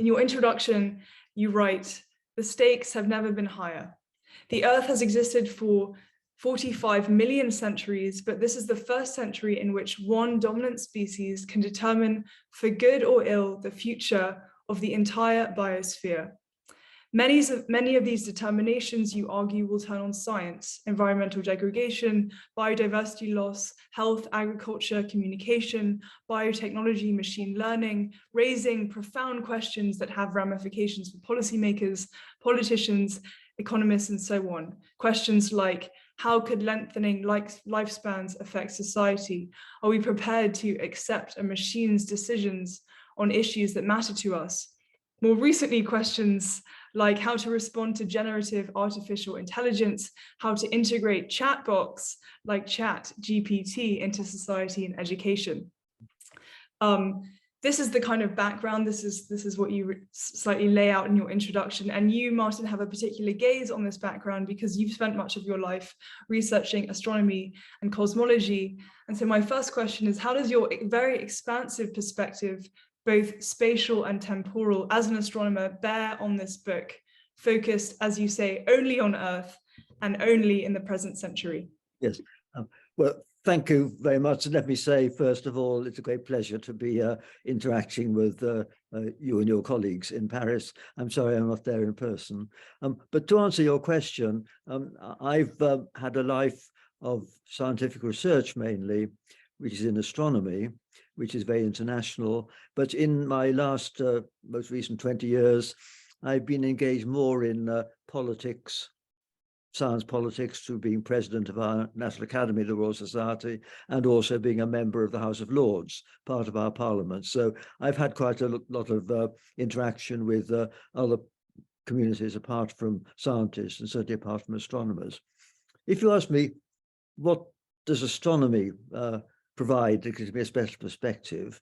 In your introduction, you write, "The stakes have never been higher. The Earth has existed for 45 million centuries, but this is the first century in which one dominant species can determine for good or ill the future of the entire biosphere. Many of these determinations, you argue, will turn on science, environmental degradation, biodiversity loss, health, agriculture, communication, biotechnology, machine learning, raising profound questions that have ramifications for policymakers, politicians, economists, and so on. Questions like, how could lengthening lifespans affect society? Are we prepared to accept a machine's decisions on issues that matter to us? More recently, questions like how to respond to generative artificial intelligence, how to integrate chatbots like ChatGPT into society and education. This is the kind of background, this is what you slightly lay out in your introduction. And you, Martin, have a particular gaze on this background because you've spent much of your life researching astronomy and cosmology. And so my first question is, how does your very expansive perspective, both spatial and temporal, as an astronomer, bear on this book, focused, as you say, only on Earth and only in the present century? Yes, well, thank you very much. And let me say, first of all, it's a great pleasure to be interacting with you and your colleagues in Paris. I'm sorry I'm not there in person. But to answer your question, I've had a life of scientific research mainly, which is in astronomy, which is very international. But in my last, most recent 20 years, I've been engaged more in politics, science politics, through being president of our National Academy of the Royal Society, and also being a member of the House of Lords, part of our parliament. So I've had quite a lot of interaction with other communities apart from scientists, and certainly apart from astronomers. If you ask me, what does astronomy provide to give me a special perspective,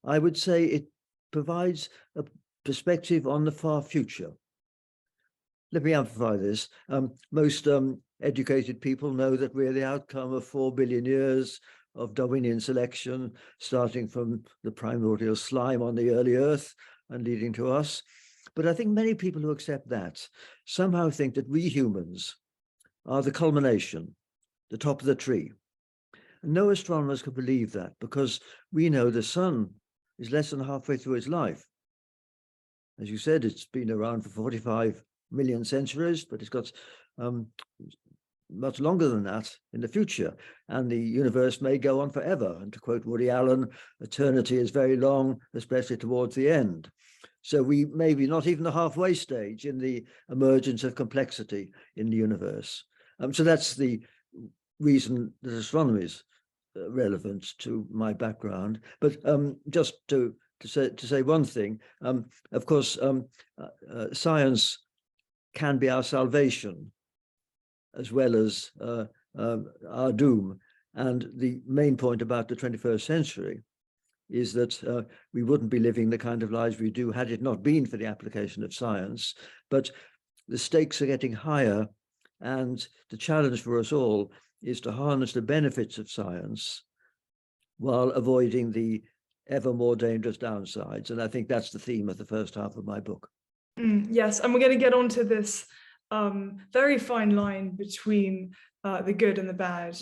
I would say it provides a perspective on the far future. Let me amplify this. Most educated people know that we're the outcome of 4 billion years of Darwinian selection, starting from the primordial slime on the early Earth and leading to us. But I think many people who accept that somehow think that we humans are the culmination, the top of the tree. And no astronomers can believe that, because we know the sun is less than halfway through its life. As you said, it's been around for 45 million centuries, but it's got much longer than that in the future, and the universe may go on forever. And to quote Woody Allen, eternity is very long, especially towards the end. So we may be not even the halfway stage in the emergence of complexity in the universe. So that's the reason that astronomy is relevant to my background. But just to say one thing, of course, science can be our salvation as well as our doom. And the main point about the 21st century is that we wouldn't be living the kind of lives we do had it not been for the application of science. But the stakes are getting higher, and the challenge for us all is to harness the benefits of science while avoiding the ever more dangerous downsides. And I think that's the theme of the first half of my book. Yes, and we're going to get onto this very fine line between the good and the bad,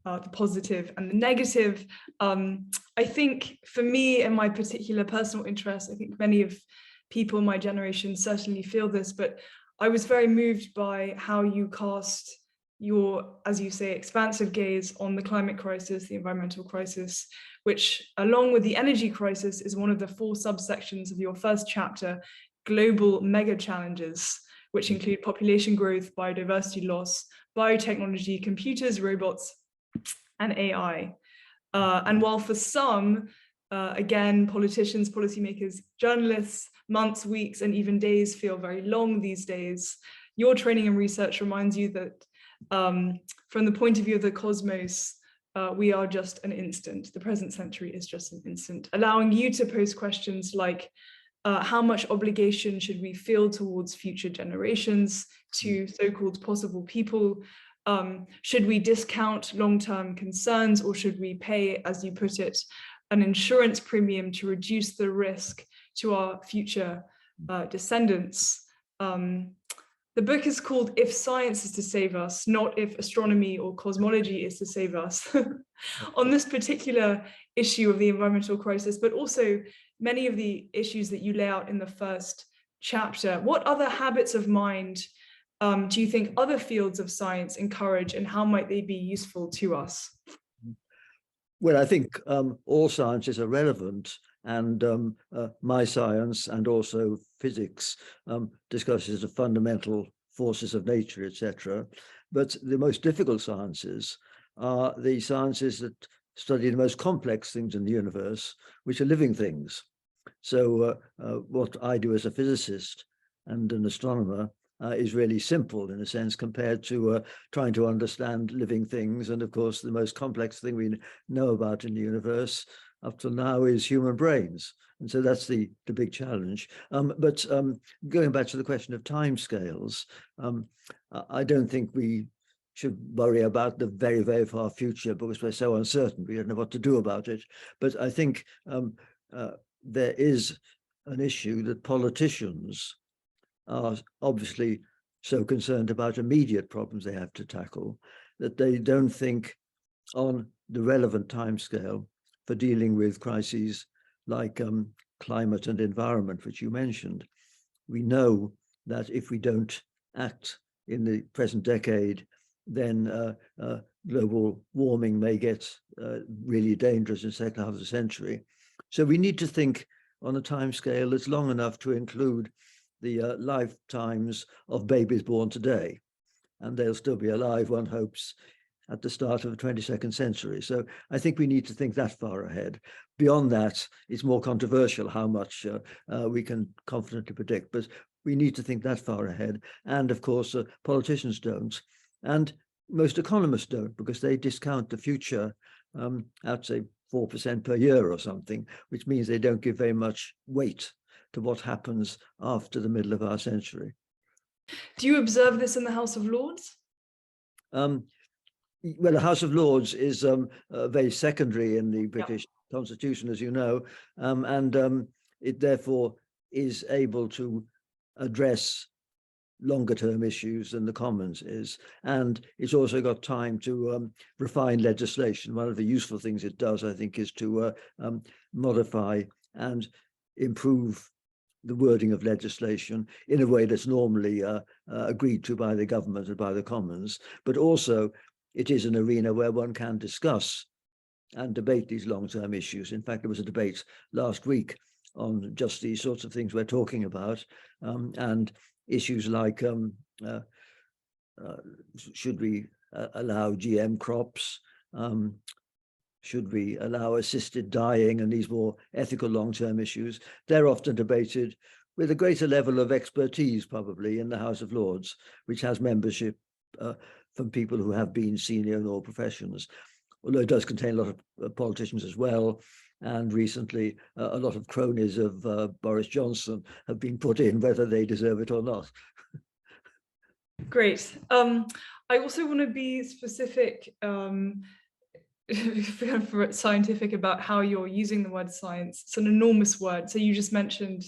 the positive and the negative. I think for me and my particular personal interest, I think many of people in my generation certainly feel this, but I was very moved by how you cast your, as you say, expansive gaze on the climate crisis, the environmental crisis, which, along with the energy crisis, is one of the 4 subsections of your first chapter, Global Mega Challenges, which include population growth, biodiversity loss, biotechnology, computers, robots, and AI. And while for some, again, politicians, policymakers, journalists, months, weeks, and even days feel very long these days, your training and research reminds you that from the point of view of the cosmos, we are just an instant. The present century is just an instant, allowing you to pose questions like, how much obligation should we feel towards future generations, to so-called possible people? Should we discount long-term concerns, or should we pay, as you put it, an insurance premium to reduce the risk to our future descendants. The book is called If Science is to Save Us, not If Astronomy or Cosmology is to Save Us. On this particular issue of the environmental crisis, but also many of the issues that you lay out in the first chapter, what other habits of mind do you think other fields of science encourage, and how might they be useful to us? Well, I think all sciences are relevant, and my science and also physics discusses the fundamental forces of nature, etc. But the most difficult sciences are the sciences that study the most complex things in the universe, which are living things. So what I do as a physicist and an astronomer is really simple in a sense compared to trying to understand living things. And of course, the most complex thing we know about in the universe up till now is human brains. And so that's the big challenge. But going back to the question of timescales, I don't think we should worry about the very, very far future because we're so uncertain. We don't know what to do about it. But I think there is an issue that politicians are obviously so concerned about immediate problems they have to tackle that they don't think on the relevant timescale for dealing with crises like climate and environment, which you mentioned. We know that if we don't act in the present decade, then global warming may get really dangerous in the second half of the century. So we need to think on a timescale that's long enough to include the lifetimes of babies born today, and they'll still be alive, one hopes, at the start of the 22nd century. So I think we need to think that far ahead. Beyond that, it's more controversial how much we can confidently predict, but we need to think that far ahead. And of course, politicians don't, and most economists don't, because they discount the future at, say, 4% per year or something, which means they don't give very much weight to what happens after the middle of our century. Do you observe this in the House of Lords? Well, the House of Lords is very secondary in the British Constitution, as you know, and it therefore is able to address longer term issues than the Commons is. And it's also got time to refine legislation. One of the useful things it does, I think, is to modify and improve the wording of legislation in a way that's normally agreed to by the government and by the Commons, but also it is an arena where one can discuss and debate these long-term issues. In fact, there was a debate last week on just these sorts of things we're talking about, and issues like should we allow GM crops? Should we allow assisted dying, and these more ethical long-term issues? They're often debated with a greater level of expertise, probably, in the House of Lords, which has membership from people who have been senior in all professions, although it does contain a lot of politicians as well. And recently, a lot of cronies of Boris Johnson have been put in, whether they deserve it or not. Great. I also want to be specific, scientific about how you're using the word science. It's an enormous word. So you just mentioned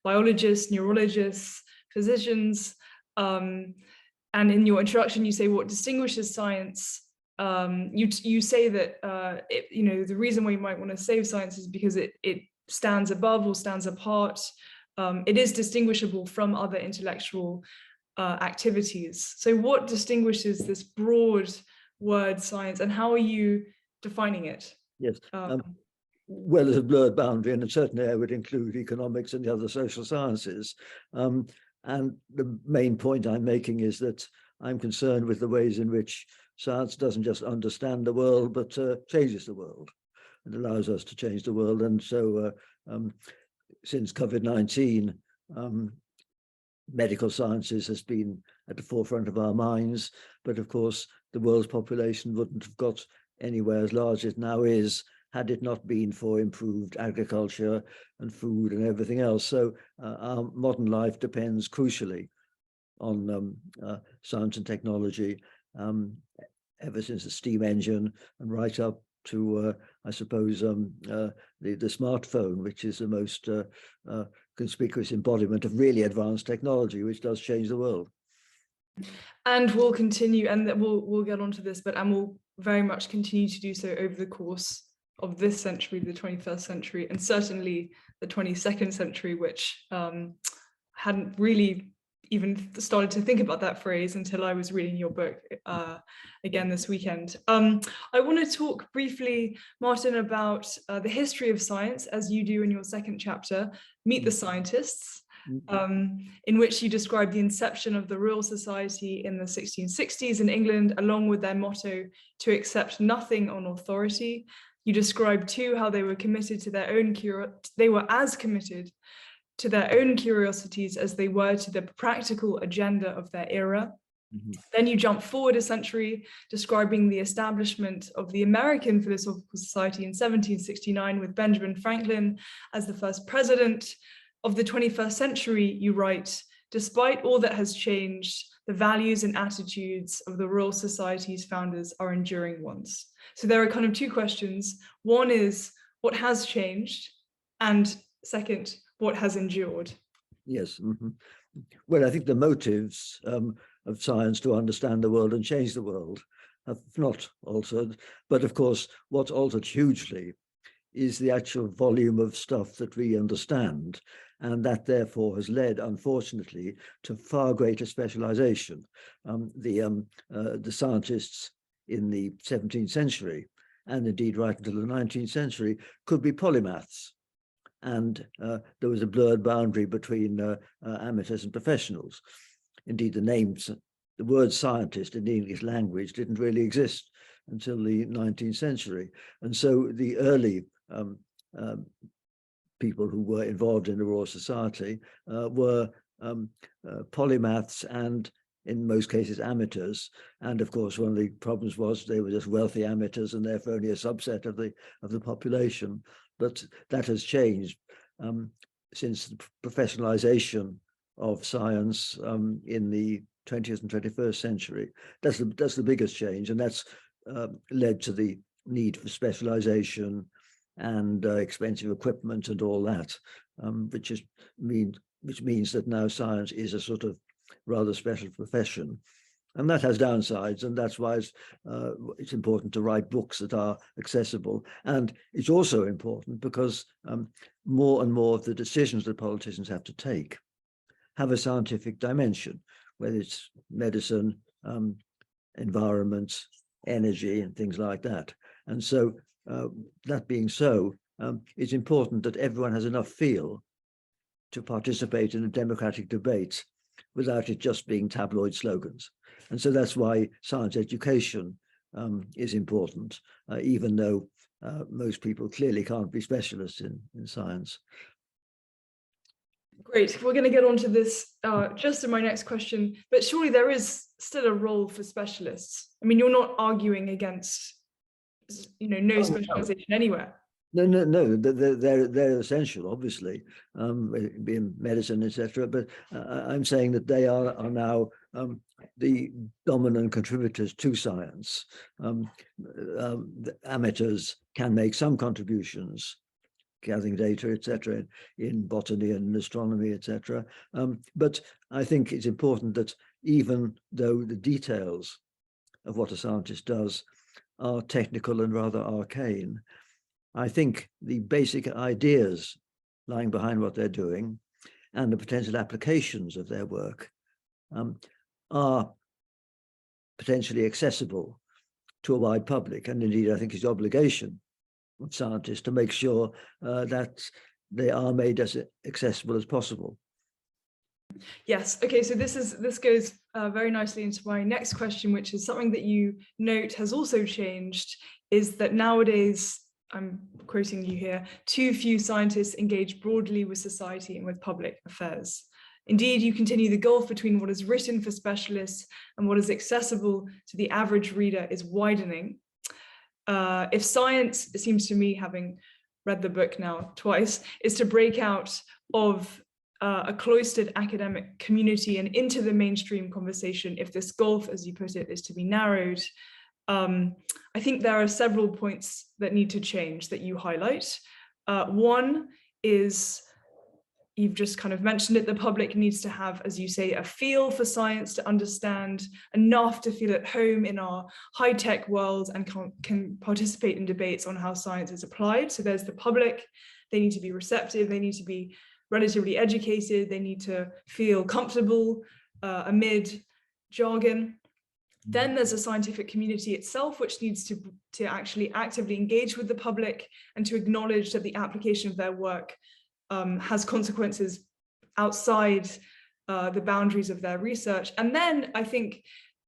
biologists, neurologists, physicians, and in your introduction, you say what distinguishes science. You say that the reason why you might want to save science is because it stands above or stands apart. It is distinguishable from other intellectual activities. So what distinguishes this broad word science, and how are you defining it? Yes. Well, there's a blurred boundary, and certainly I would include economics and the other social sciences. And the main point I'm making is that I'm concerned with the ways in which science doesn't just understand the world, but changes the world and allows us to change the world. And so since COVID-19, medical sciences has been at the forefront of our minds. But of course, the world's population wouldn't have got anywhere as large as it now is had it not been for improved agriculture and food and everything else. So our modern life depends crucially on science and technology, ever since the steam engine and right up to, I suppose, the smartphone, which is the most conspicuous embodiment of really advanced technology, which does change the world. And we'll continue, and we'll get onto this, and we'll very much continue to do so over the course of this century, the 21st century, and certainly the 22nd century, which hadn't really even started to think about that phrase until I was reading your book again this weekend. I want to talk briefly, Martin, about the history of science, as you do in your second chapter, Meet the Scientists, in which you describe the inception of the Royal Society in the 1660s in England, along with their motto, to accept nothing on authority. You describe too how they were committed to their own they were as committed to their own curiosities as they were to the practical agenda of their era. Mm-hmm. Then you jump forward a century, describing the establishment of the American Philosophical Society in 1769 with Benjamin Franklin as the first president. Of the 21st century, you write, despite all that has changed, the values and attitudes of the Royal Society's founders are enduring ones. So there are kind of two questions. One is, what has changed? And second, what has endured? Yes. Mm-hmm. Well, I think the motives of science to understand the world and change the world have not altered. But of course, what's altered hugely is the actual volume of stuff that we understand. And that therefore has led, unfortunately, to far greater specialization. The scientists in the 17th century, and indeed right until the 19th century, could be polymaths. And there was a blurred boundary between amateurs and professionals. Indeed, the word scientist in the English language didn't really exist until the 19th century. And so the early people who were involved in the Royal Society were polymaths and, in most cases, amateurs. And of course, one of the problems was they were just wealthy amateurs and therefore only a subset of the population. But that has changed since the professionalization of science in the 20th and 21st century. That's the biggest change, and that's led to the need for specialization and expensive equipment and all that, which means that now science is a sort of rather special profession. And that has downsides, and that's why it's important to write books that are accessible. And it's also important because more and more of the decisions that politicians have to take have a scientific dimension, whether it's medicine, environment, energy, and things like that. And so that being so, it's important that everyone has enough feel to participate in a democratic debate without it just being tabloid slogans. And so that's why science education is important, even though most people clearly can't be specialists in science. Great. We're going to get onto this just in my next question, but surely there is still a role for specialists. I mean, you're not arguing against, no specialization anywhere. No, they're essential, obviously, in medicine, etc. But I'm saying that they are now the dominant contributors to science. The amateurs can make some contributions, gathering data, etc., in botany and astronomy, etc. But I think it's important that even though the details of what a scientist does are technical and rather arcane, I think the basic ideas lying behind what they're doing and the potential applications of their work are potentially accessible to a wide public. And indeed, I think it's the obligation of scientists to make sure that they are made as accessible as possible. Yes. Okay. So this goes very nicely into my next question, which is something that you note has also changed, is that nowadays, I'm quoting you here, too few scientists engage broadly with society and with public affairs. Indeed, you continue the gulf between what is written for specialists and what is accessible to the average reader is widening. If science, it seems to me, having read the book now twice, is to break out of a cloistered academic community and into the mainstream conversation, if this gulf, as you put it, is to be narrowed, I think there are several points that need to change that you highlight. One is, you've just kind of mentioned it, the public needs to have, as you say, a feel for science, to understand enough to feel at home in our high-tech world and can participate in debates on how science is applied. So there's the public, they need to be receptive, they need to be relatively educated, they need to feel comfortable amid jargon. Then there's a scientific community itself, which needs to actually actively engage with the public and to acknowledge that the application of their work has consequences outside the boundaries of their research. And then I think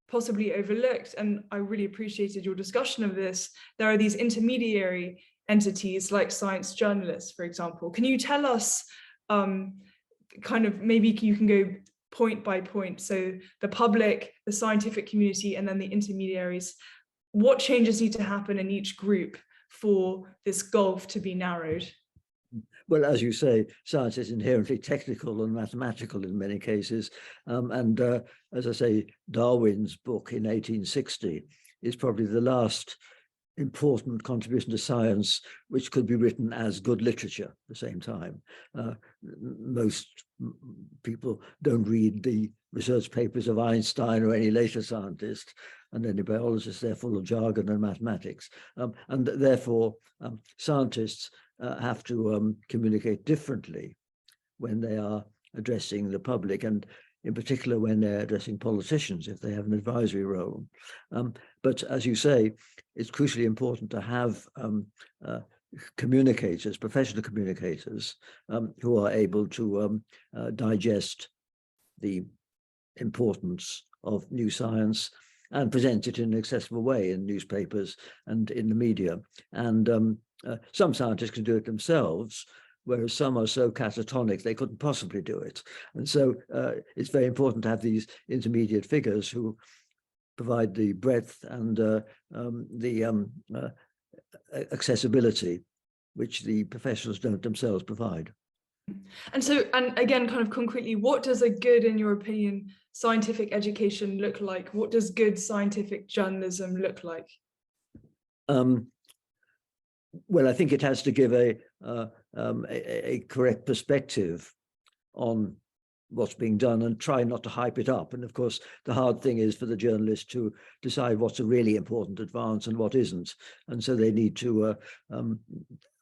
possibly overlooked, and I really appreciated your discussion of this, there are these intermediary entities like science journalists, for example. Can you tell us kind of, maybe you can go point by point, so the public, the scientific community, and then the intermediaries, what changes need to happen in each group for this gulf to be narrowed? Well, as you say, science is inherently technical and mathematical in many cases. As I say, Darwin's book in 1860 is probably the last important contribution to science which could be written as good literature at the same time. Most people don't read the research papers of Einstein or any later scientist, and any biologists, they're full of jargon and mathematics. And therefore, scientists have to communicate differently when they are addressing the public, and in particular when they're addressing politicians, if they have an advisory role. But as you say, it's crucially important to have communicators, professional communicators, who are able to digest the importance of new science and present it in an accessible way in newspapers and in the media. And some scientists can do it themselves, whereas some are so catatonic they couldn't possibly do it. And so it's very important to have these intermediate figures who provide the breadth and the accessibility which the professionals don't themselves provide. And so, and again, kind of concretely, what does a good, in your opinion, scientific education look like? What does good scientific journalism look like? Well, I think it has to give a correct perspective on what's being done and try not to hype it up. And of course, the hard thing is for the journalist to decide what's a really important advance and what isn't. And so they need to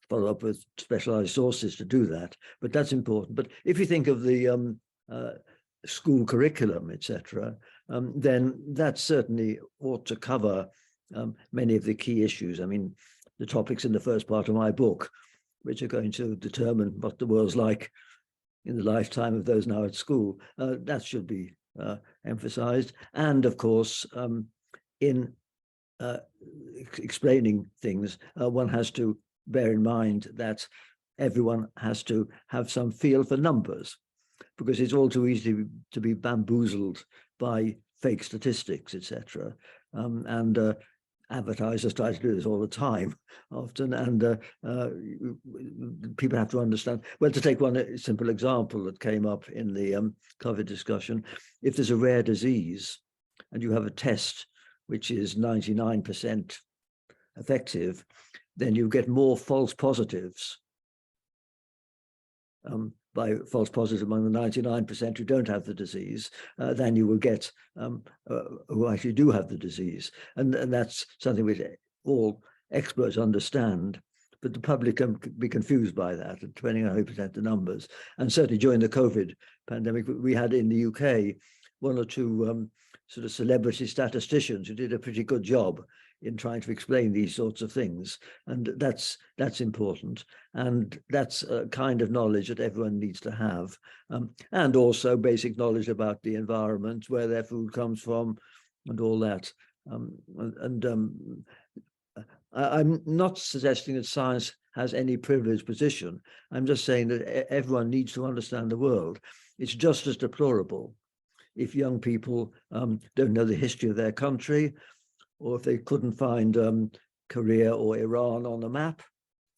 follow up with specialized sources to do that. But that's important. But if you think of the school curriculum, etc., then that certainly ought to cover many of the key issues. I mean, the topics in the first part of my book, which are going to determine what the world's like in the lifetime of those now at school, that should be emphasized. And of course, in explaining things, one has to bear in mind that everyone has to have some feel for numbers, because it's all too easy to be bamboozled by fake statistics, etc. And advertisers try to do this all the time, often, and people have to understand. Well, to take one simple example that came up in the COVID discussion, if there's a rare disease and you have a test which is 99% effective, then you get more false positives by false positives among the 99% who don't have the disease than you will get who actually do have the disease. And that's something which all experts understand, but the public can be confused by that, depending on how you present the numbers. And certainly during the COVID pandemic, we had in the UK one or two sort of celebrity statisticians who did a pretty good job in trying to explain these sorts of things. And that's important. And that's a kind of knowledge that everyone needs to have. And also basic knowledge about the environment, where their food comes from, and all that. I'm not suggesting that science has any privileged position. I'm just saying that everyone needs to understand the world. It's just as deplorable if young people don't know the history of their country, or if they couldn't find Korea or Iran on the map.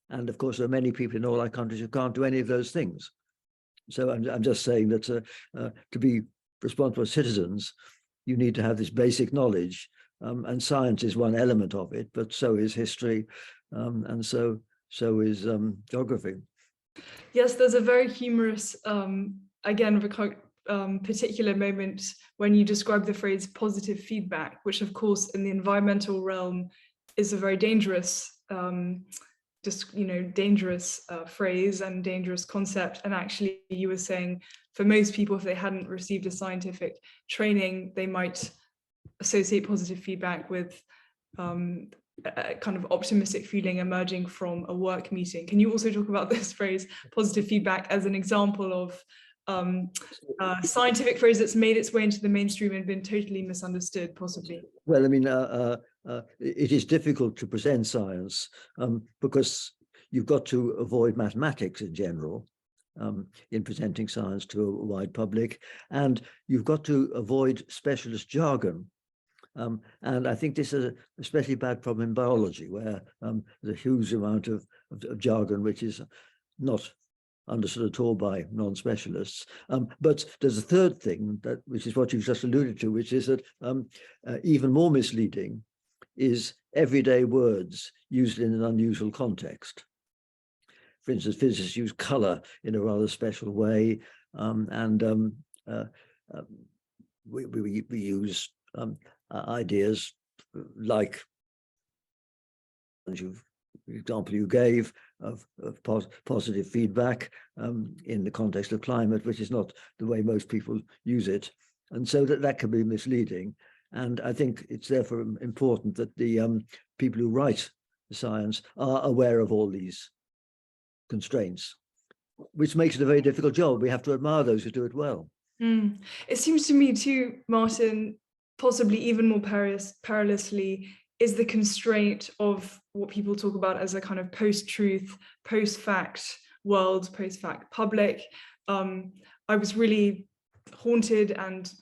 And of course, there are many people in all our countries who can't do any of those things. So I'm just saying that to be responsible citizens, you need to have this basic knowledge and science is one element of it, but so is history, and so is geography. Yes, there's a very humorous, again, particular moment when you describe the phrase positive feedback, which of course in the environmental realm is a very dangerous, dangerous phrase and dangerous concept. And actually you were saying for most people, if they hadn't received a scientific training, they might associate positive feedback with a kind of optimistic feeling emerging from a work meeting. Can you also talk about this phrase, positive feedback, as an example of a scientific phrase that's made its way into the mainstream and been totally misunderstood, possibly? Well, I mean, it is difficult to present science because you've got to avoid mathematics in general in presenting science to a wide public, and you've got to avoid specialist jargon. And I think this is a especially bad problem in biology, where there's a huge amount of jargon which is not understood at all by non-specialists. But there's a third thing, which is what you've just alluded to, which is that even more misleading is everyday words used in an unusual context. For instance, physicists use color in a rather special way, and we use ideas like the example you gave of positive feedback in the context of climate, which is not the way most people use it, and so that can be misleading. And I think it's therefore important that the people who write the science are aware of all these constraints, which makes it a very difficult job. We have to admire those who do it well. It seems to me too, Martin, possibly even more perilously, is the constraint of what people talk about as a kind of post-truth, post-fact world, post-fact public. I was really haunted and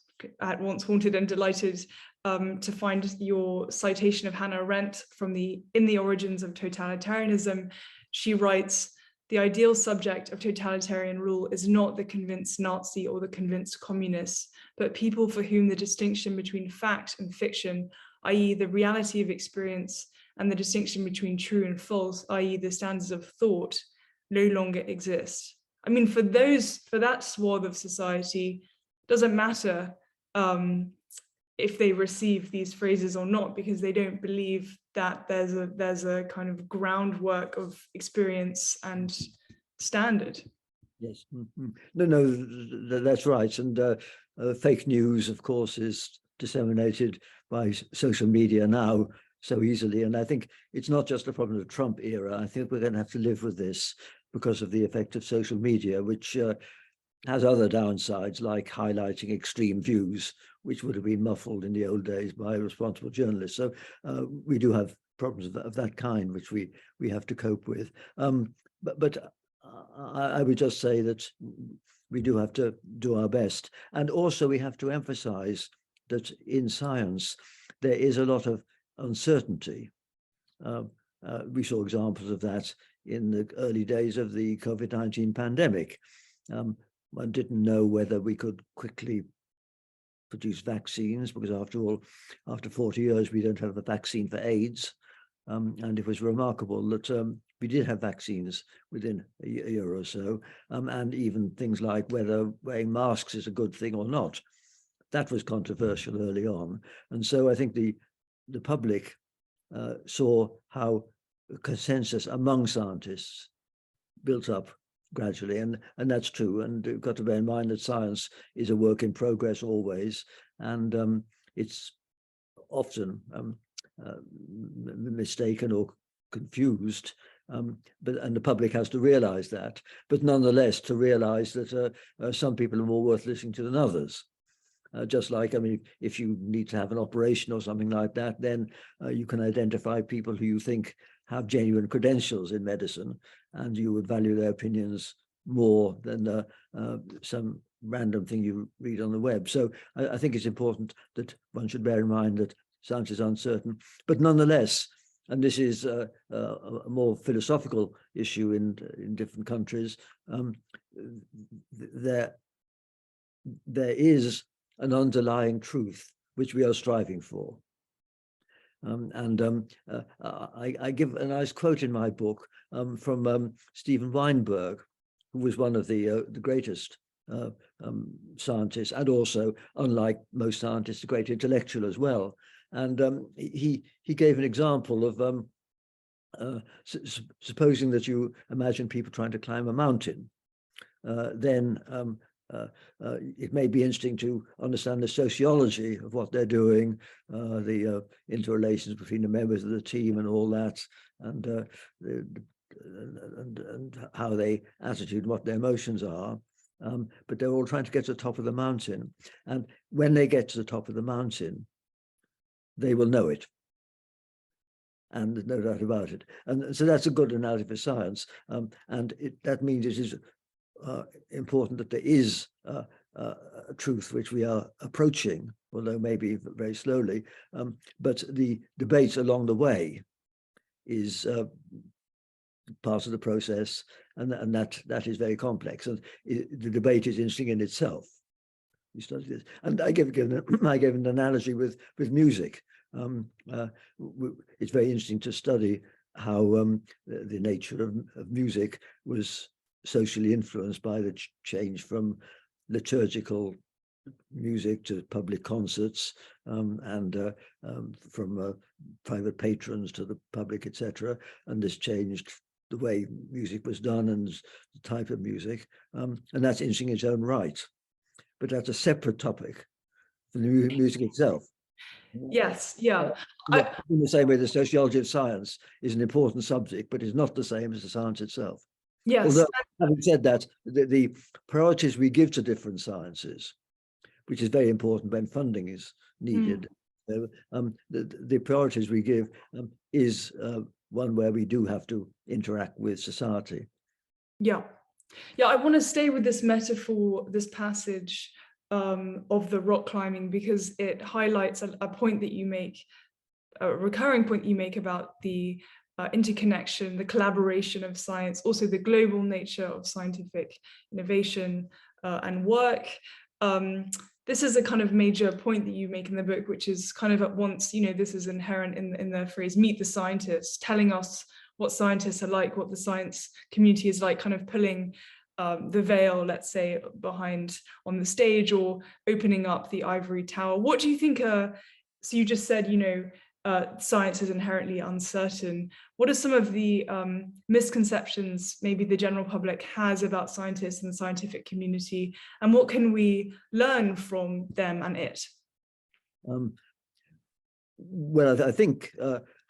at once haunted and delighted to find your citation of Hannah Arendt from In the Origins of Totalitarianism. She writes, "The ideal subject of totalitarian rule is not the convinced Nazi or the convinced communist, but people for whom the distinction between fact and fiction, i.e. the reality of experience, and the distinction between true and false, i.e. the standards of thought, no longer exist." I mean, for that swath of society, it doesn't matter if they receive these phrases or not, because they don't believe that there's a kind of groundwork of experience and standard. Yes, no, that's right. And fake news, of course, is disseminated by social media now so easily. And I think it's not just a problem of the Trump era. I think we're going to have to live with this because of the effect of social media, which has other downsides, like highlighting extreme views, which would have been muffled in the old days by responsible journalists. So we do have problems of that kind, which we have to cope with. But I would just say that we do have to do our best. And also we have to emphasize that in science, there is a lot of uncertainty. We saw examples of that in the early days of the COVID-19 pandemic. One didn't know whether we could quickly produce vaccines, because after all, after 40 years, we don't have a vaccine for AIDS. And it was remarkable that we did have vaccines within a year or so, and even things like whether wearing masks is a good thing or not. That was controversial early on. And so I think the public saw how consensus among scientists built up gradually, and that's true. And you've got to bear in mind that science is a work in progress always, and it's often mistaken or confused, and the public has to realize that, but nonetheless to realize that some people are more worth listening to than others. Just like, I mean, if you need to have an operation or something like that, then you can identify people who you think have genuine credentials in medicine, and you would value their opinions more than some random thing you read on the web. So I think it's important that one should bear in mind that science is uncertain, but nonetheless, and this is a more philosophical issue in different countries, there is an underlying truth which we are striving for. I give a nice quote in my book from Steven Weinberg, who was one of the greatest scientists, and also, unlike most scientists, a great intellectual as well. And he gave an example of supposing that you imagine people trying to climb a mountain, then it may be interesting to understand the sociology of what they're doing, the interrelations between the members of the team and all that, and how they attitude, what their emotions are. But they're all trying to get to the top of the mountain. And when they get to the top of the mountain, they will know it. And there's no doubt about it. And so that's a good analogy for science. And that means it is important that there is a truth which we are approaching, although maybe very slowly. But the debate along the way is part of the process, and that is very complex. And the debate is interesting in itself. You study this, and I gave an analogy with music. It's very interesting to study how the nature of music was socially influenced by the change from liturgical music to public concerts, and from private patrons to the public, etc. And this changed the way music was done and the type of music, and that's interesting in its own right. But that's a separate topic from the music itself. Yes, yeah. In the same way, the sociology of science is an important subject, but is not the same as the science itself. Yes. Although, having said that, the priorities we give to different sciences, which is very important when funding is needed, the priorities we give is one where we do have to interact with society. Yeah. Yeah, I want to stay with this metaphor, this passage of the rock climbing, because it highlights a point that you make, a recurring point you make about the interconnection, the collaboration of science, also the global nature of scientific innovation and work. This is a kind of major point that you make in the book, which is kind of at once, this is inherent in the phrase, meet the scientists, telling us what scientists are like, what the science community is like, kind of pulling the veil, let's say, behind on the stage, or opening up the ivory tower. What do you think so you just said, science is inherently uncertain. What are some of the misconceptions maybe the general public has about scientists and the scientific community, and what can we learn from them and it? Well, I think,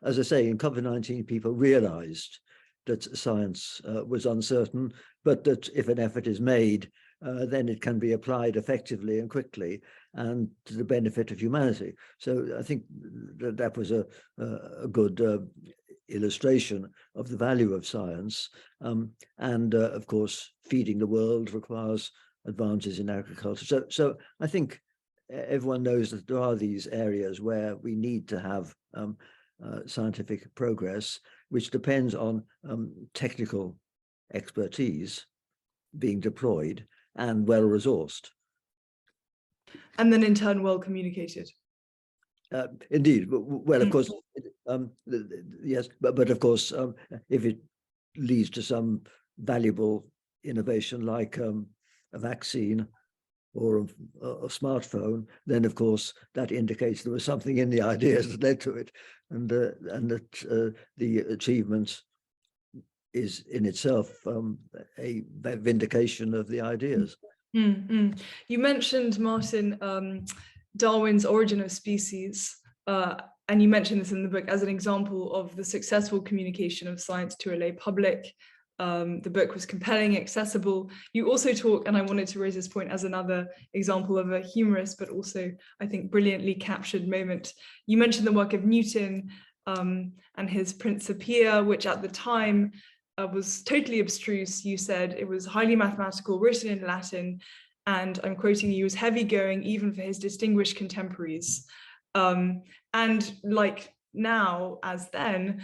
as I say, in COVID-19, people realized that science was uncertain, but that if an effort is made, then it can be applied effectively and quickly and to the benefit of humanity. So I think that was a good illustration of the value of science. And of course, feeding the world requires advances in agriculture. So I think everyone knows that there are these areas where we need to have scientific progress, which depends on technical expertise being deployed and well-resourced. And then in turn, well communicated. Indeed. Well, of course, yes, but of course, if it leads to some valuable innovation like a vaccine or a smartphone, then of course that indicates there was something in the ideas that led to it, and that the achievement is in itself a vindication of the ideas. You mentioned, Martin, Darwin's Origin of Species, and you mentioned this in the book as an example of the successful communication of science to a lay public. The book was compelling, accessible. You also talk, and I wanted to raise this point as another example of a humorous, but also, I think, brilliantly captured moment. You mentioned the work of Newton and his Principia, which at the time was totally abstruse. You said it was highly mathematical, written in Latin, and I'm quoting you, was heavy going even for his distinguished contemporaries. And like now, as then,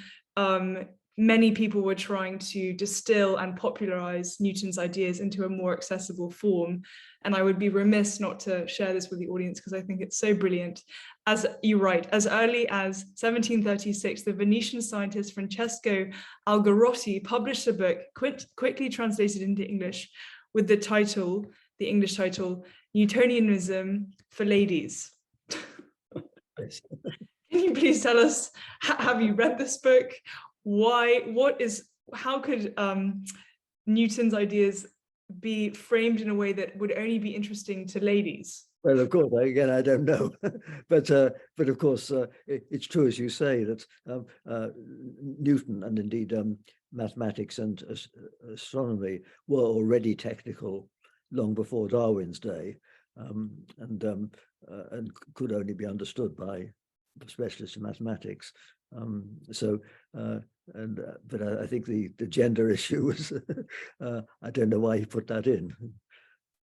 many people were trying to distill and popularize Newton's ideas into a more accessible form. And I would be remiss not to share this with the audience because I think it's so brilliant. As you write, as early as 1736, the Venetian scientist Francesco Algarotti published a book quickly translated into English with the title, the English title, Newtonianism for Ladies. Yes. Can you please tell us, have you read this book? How could Newton's ideas be framed in a way that would only be interesting to ladies? Well, of course, again, I don't know, but of course, it's true, as you say, that Newton and indeed mathematics and astronomy were already technical long before Darwin's day, and could only be understood by specialists in mathematics. But I think the gender issue was I don't know why he put that in.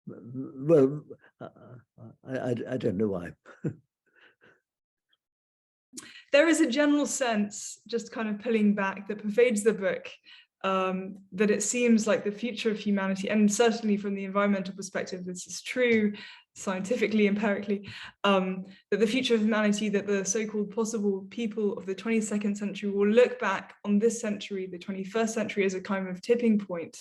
Well, I don't know why. There is a general sense, just kind of pulling back, that pervades the book, that it seems like the future of humanity, and certainly from the environmental perspective, this is true, scientifically, empirically, that the future of humanity, that the so-called possible people of the 22nd century will look back on this century, the 21st century, as a kind of tipping point.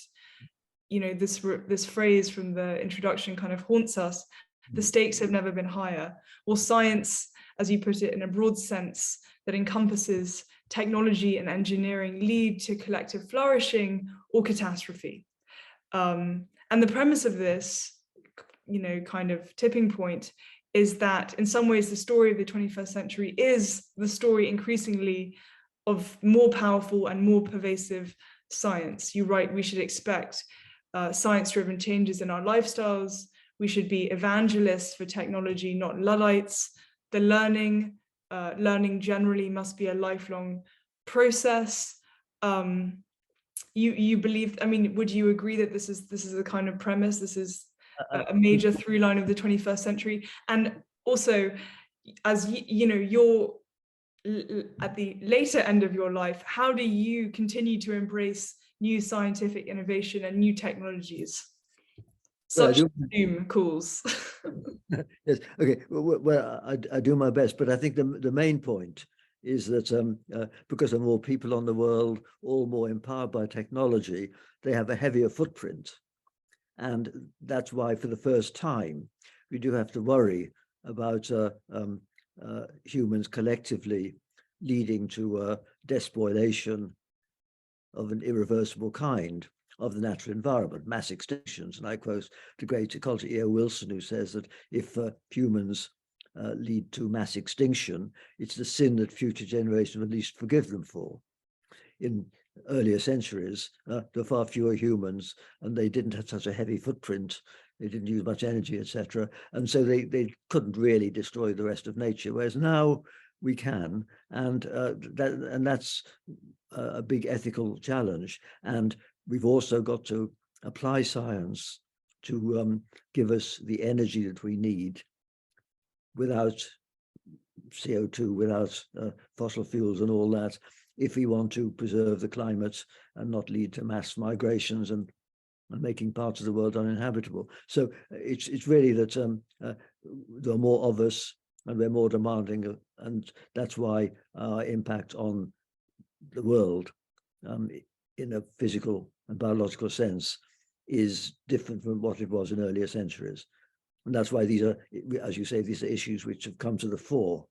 You know, this phrase from the introduction kind of haunts us. The stakes have never been higher. Well, science, as you put it, in a broad sense that encompasses technology and engineering, lead to collective flourishing or catastrophe. And the premise of this, you know, kind of tipping point is that in some ways the story of the 21st century is the story increasingly of more powerful and more pervasive science. You write, we should expect science-driven changes in our lifestyles. We should be evangelists for technology, not Luddites. The learning generally must be a lifelong process. You believe, I mean, would you agree that this is a kind of premise? This is a major through line of the 21st century? And also, as you know, you're at the later end of your life, how do you continue to embrace new scientific innovation and new technologies? Such doom calls. Yes. Okay. Well, I do my best, but I think the main point is that because there are more people on the world, all more empowered by technology, they have a heavier footprint, and that's why, for the first time, we do have to worry about humans collectively leading to despoilation of an irreversible kind of the natural environment, mass extinctions. And I quote the great ecologist E.O. Wilson, who says that if humans lead to mass extinction, it's the sin that future generations will at least forgive them for. In earlier centuries, there were far fewer humans, and they didn't have such a heavy footprint. They didn't use much energy, etc. And so they couldn't really destroy the rest of nature, whereas now we can, and that's a big ethical challenge. And we've also got to apply science to give us the energy that we need without CO2, without fossil fuels and all that, if we want to preserve the climate and not lead to mass migrations and making parts of the world uninhabitable. So it's really that there are more of us and we're more demanding, and that's why our impact on the world in a physical and biological sense is different from what it was in earlier centuries. And that's why these are, as you say, these are issues which have come to the fore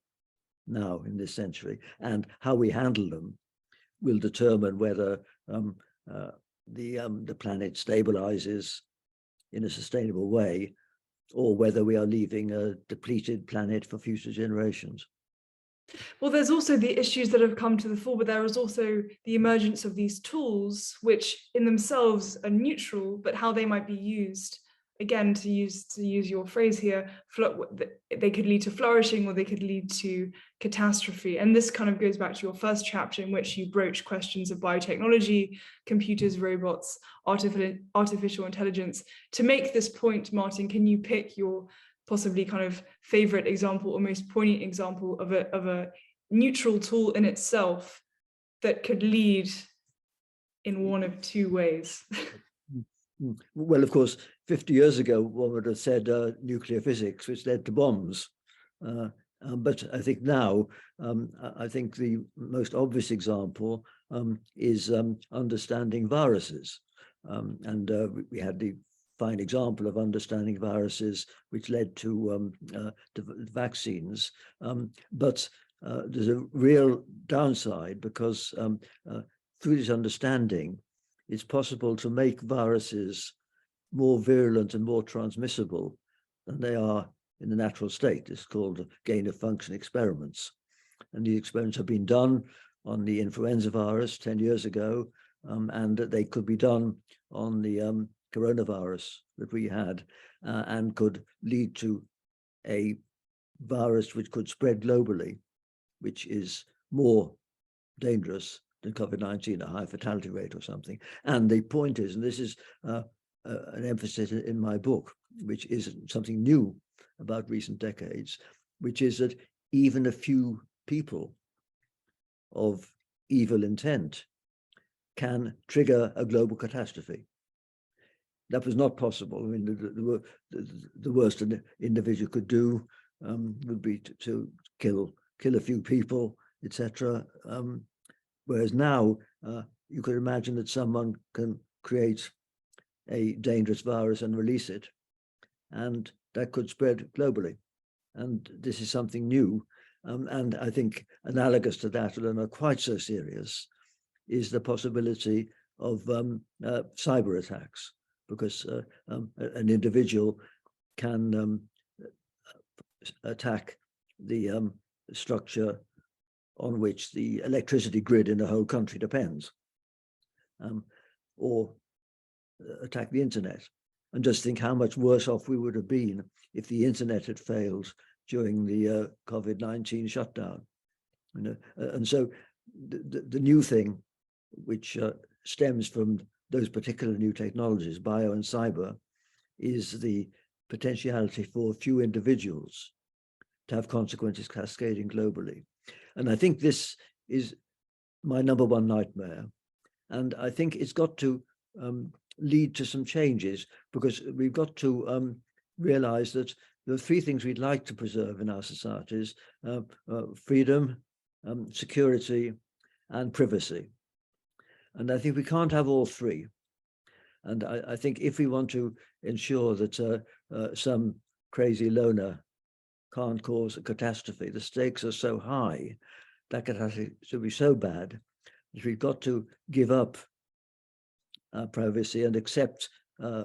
now in this century, and how we handle them will determine whether the planet stabilizes in a sustainable way, or whether we are leaving a depleted planet for future generations. Well, there's also the issues that have come to the fore, but there is also the emergence of these tools, which in themselves are neutral, but how they might be used. Again, to use your phrase here, they could lead to flourishing or they could lead to catastrophe. And this kind of goes back to your first chapter, in which you broach questions of biotechnology, computers, robots, artificial intelligence. To make this point, Martin, can you pick your possibly kind of favorite example or most poignant example of a neutral tool in itself that could lead in one of two ways. Well, of course, 50 years ago, one would have said nuclear physics, which led to bombs. But I think now, I think the most obvious example is understanding viruses. And we had the fine example of understanding viruses, which led to vaccines. But there's a real downside because through this understanding, it's possible to make viruses more virulent and more transmissible than they are in the natural state. It's called gain of function experiments. And these experiments have been done on the influenza virus 10 years ago, and they could be done on the coronavirus that we had, and could lead to a virus which could spread globally, which is more dangerous than COVID-19, a high fatality rate or something. And the point is, and this is an emphasis in my book, which is something new about recent decades, which is that even a few people of evil intent can trigger a global catastrophe. That was not possible. I mean, the worst an individual could do would be to kill a few people, etc. Whereas now you could imagine that someone can create a dangerous virus and release it, and that could spread globally. And this is something new. And I think analogous to that, although not quite so serious, is the possibility of cyber attacks, because an individual can attack the structure on which the electricity grid in the whole country depends, or attack the internet. And just think how much worse off we would have been if the internet had failed during the COVID-19 shutdown. You know? And so the new thing, which stems from those particular new technologies, bio and cyber, is the potentiality for few individuals to have consequences cascading globally. And I think this is my number one nightmare. And I think it's got to lead to some changes, because we've got to realize that there are three things we'd like to preserve in our societies: freedom, security, and privacy. And I think we can't have all three. And I think if we want to ensure that some crazy loner can't cause a catastrophe, the stakes are so high, that catastrophe should be so bad, that we've got to give up privacy and accept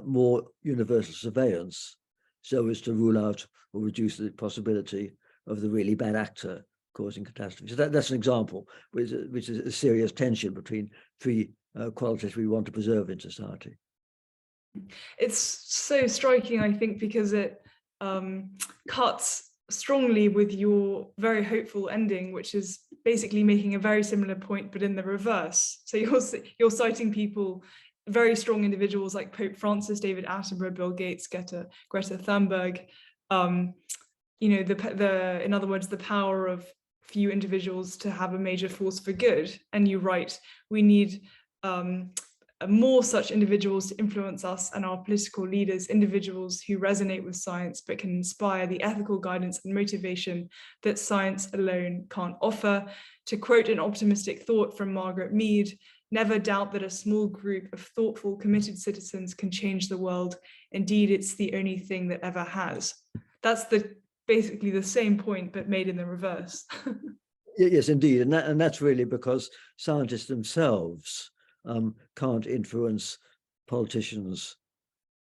more universal surveillance, so as to rule out or reduce the possibility of the really bad actor causing catastrophe. So that's an example, which is a serious tension between three qualities we want to preserve in society. It's so striking, I think, because it cuts strongly with your very hopeful ending, which is basically making a very similar point, but in the reverse. So you're citing people, very strong individuals like Pope Francis, David Attenborough, Bill Gates, Greta Thunberg. You know, in other words, the power of few individuals to have a major force for good. And you write, we need more such individuals to influence us and our political leaders, individuals who resonate with science but can inspire the ethical guidance and motivation that science alone can't offer. To quote an optimistic thought from Margaret Mead, never doubt that a small group of thoughtful, committed citizens can change the world. Indeed, it's the only thing that ever has. That's basically the same point, but made in the reverse. Yes, indeed. And that's really because scientists themselves can't influence politicians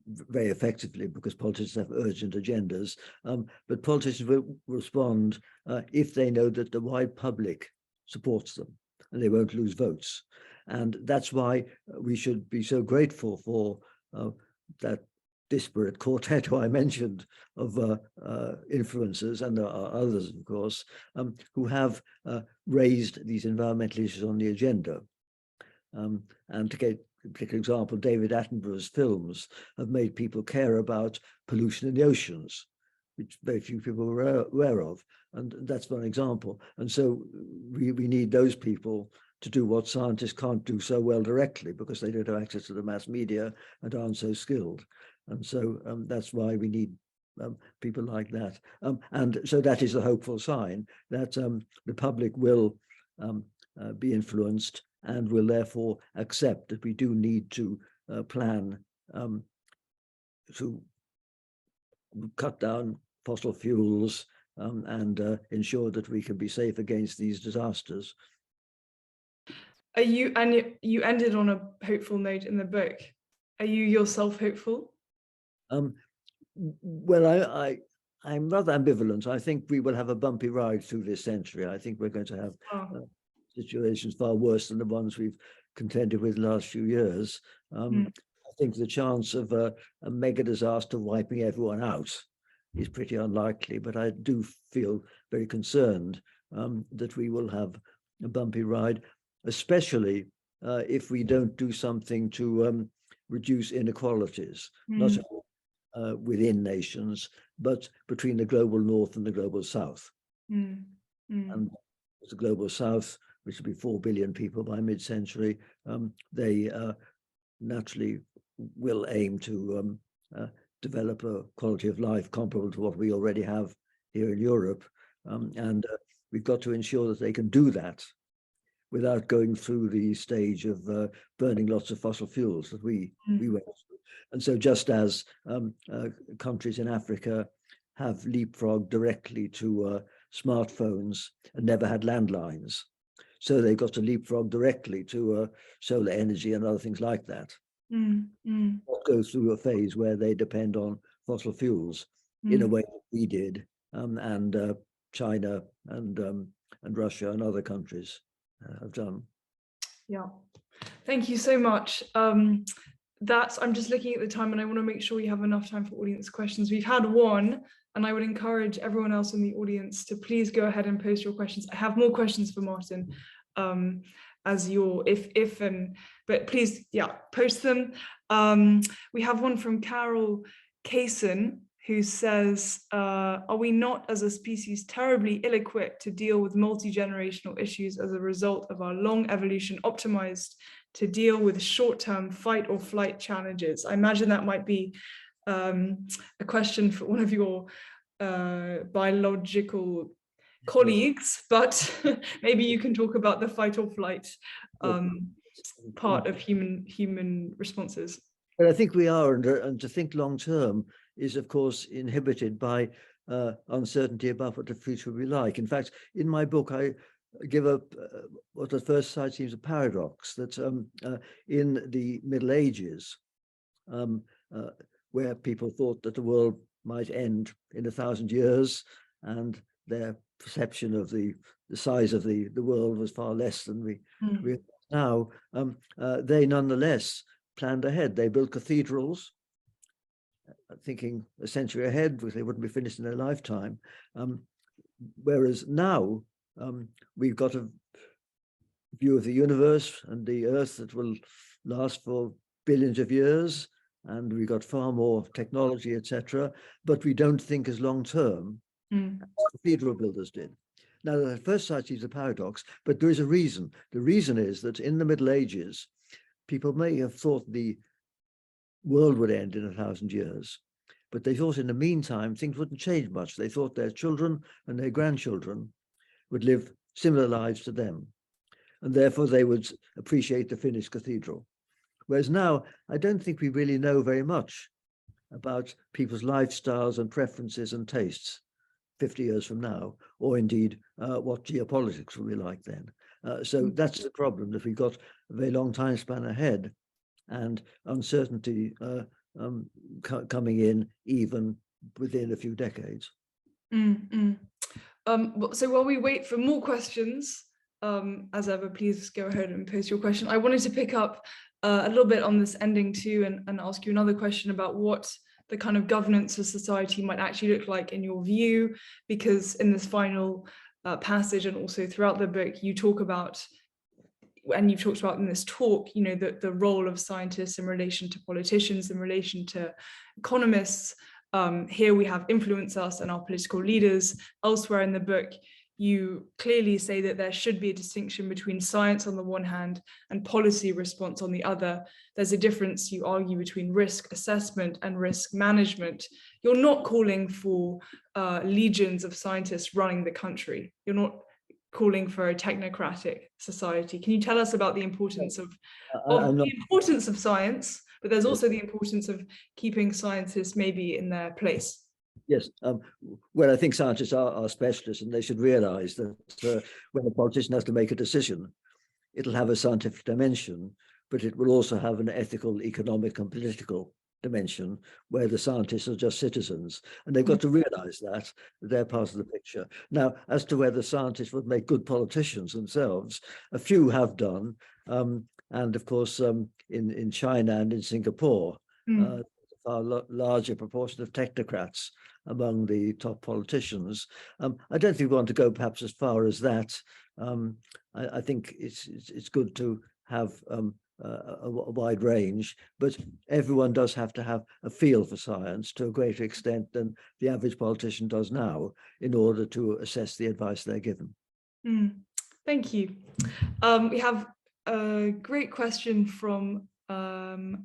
very effectively, because politicians have urgent agendas. But politicians will respond if they know that the wide public supports them and they won't lose votes. And that's why we should be so grateful for that disparate quartet who I mentioned of influencers, and there are others, of course, who have raised these environmental issues on the agenda. And to get a particular example, David Attenborough's films have made people care about pollution in the oceans, which very few people were aware of. And that's one example. And so we need those people to do what scientists can't do so well directly because they don't have access to the mass media and aren't so skilled. And so that's why we need people like that. And so that is a hopeful sign that the public will be influenced and will therefore accept that we do need to plan to cut down fossil fuels and ensure that we can be safe against these disasters. You ended on a hopeful note in the book. Are you yourself hopeful? Well, I'm rather ambivalent. I think we will have a bumpy ride through this century. I think we're going to have situations far worse than the ones we've contended with the last few years. I think the chance of a mega disaster wiping everyone out is pretty unlikely, but I do feel very concerned that we will have a bumpy ride, especially if we don't do something to reduce inequalities, not within nations, but between the global north and the global south. And the global south, which will be 4 billion people by mid-century, they naturally will aim to develop a quality of life comparable to what we already have here in Europe. And we've got to ensure that they can do that without going through the stage of burning lots of fossil fuels that we went through. And so just as countries in Africa have leapfrogged directly to smartphones and never had landlines, so they've got to leapfrog directly to solar energy and other things like that. Not go through a phase where they depend on fossil fuels in a way that we did, and China and Russia and other countries have done. Yeah, thank you so much. I'm just looking at the time and I want to make sure you have enough time for audience questions. We've had one, and I would encourage everyone else in the audience to please go ahead and post your questions. I have more questions for Martin as your but please, yeah, post them. We have one from Carol Kaysen, who says, are we not as a species terribly ill-equipped to deal with multi-generational issues as a result of our long evolution optimized to deal with short-term fight or flight challenges? I imagine that might be a question for one of your biological colleagues, but maybe you can talk about the fight or flight part of human responses. But I think we are, and to think long term is, of course, inhibited by uncertainty about what the future will be like. In fact, in my book, I give up what at first sight seems a paradox, that in the Middle Ages, where people thought that the world might end in 1,000 years, and their perception of the size of the world was far less than we now, they nonetheless planned ahead. They built cathedrals, thinking a century ahead, because they wouldn't be finished in their lifetime. Whereas now we've got a view of the universe and the Earth that will last for billions of years, and we've got far more technology, etc. But we don't think as long term as cathedral builders did. Now, at first sight, it's a paradox, but there is a reason. The reason is that in the Middle Ages, people may have thought the world would end in 1,000 years, but they thought in the meantime things wouldn't change much. They thought their children and their grandchildren would live similar lives to them, and therefore they would appreciate the finished cathedral. Whereas now, I don't think we really know very much about people's lifestyles and preferences and tastes 50 years from now, or indeed what geopolitics will be like then. So that's the problem, that we've got a very long time span ahead, and uncertainty coming in even within a few decades. So while we wait for more questions, as ever, please go ahead and post your question. I wanted to pick up a little bit on this ending too, and ask you another question about what the kind of governance of society might actually look like in your view, because in this final passage and also throughout the book, you talk about, and you've talked about in this talk, you know, the role of scientists in relation to politicians, in relation to economists. Here we have influence us and our political leaders. Elsewhere in the book, you clearly say that there should be a distinction between science on the one hand and policy response on the other. There's a difference, you argue, between risk assessment and risk management. You're not calling for legions of scientists running the country. You're not calling for a technocratic society. Can you tell us about the importance of the importance of science, but there's also the importance of keeping scientists maybe in their place? Yes, well, I think scientists are specialists, and they should realize that when a politician has to make a decision, it'll have a scientific dimension, but it will also have an ethical, economic, and political dimension where the scientists are just citizens, and they've got to realize that they're part of the picture. Now, as to whether scientists would make good politicians themselves, a few have done, and of course, in China and in Singapore, a far larger proportion of technocrats among the top politicians. I don't think we want to go perhaps as far as that. I think it's good to have a wide range, but everyone does have to have a feel for science to a greater extent than the average politician does now in order to assess the advice they're given. Thank you. We have a great question from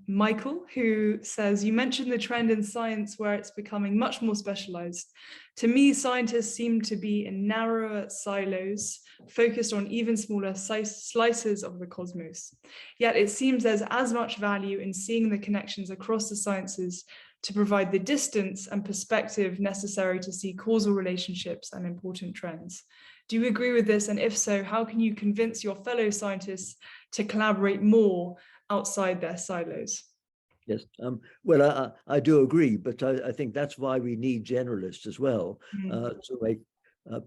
Michael, who says, you mentioned the trend in science where it's becoming much more specialized. To me, scientists seem to be in narrower silos, focused on even smaller slices of the cosmos. Yet it seems there's as much value in seeing the connections across the sciences to provide the distance and perspective necessary to see causal relationships and important trends. Do you agree with this? And if so, how can you convince your fellow scientists to collaborate more outside their silos? Yes, well, I do agree, but I think that's why we need generalists as well, to make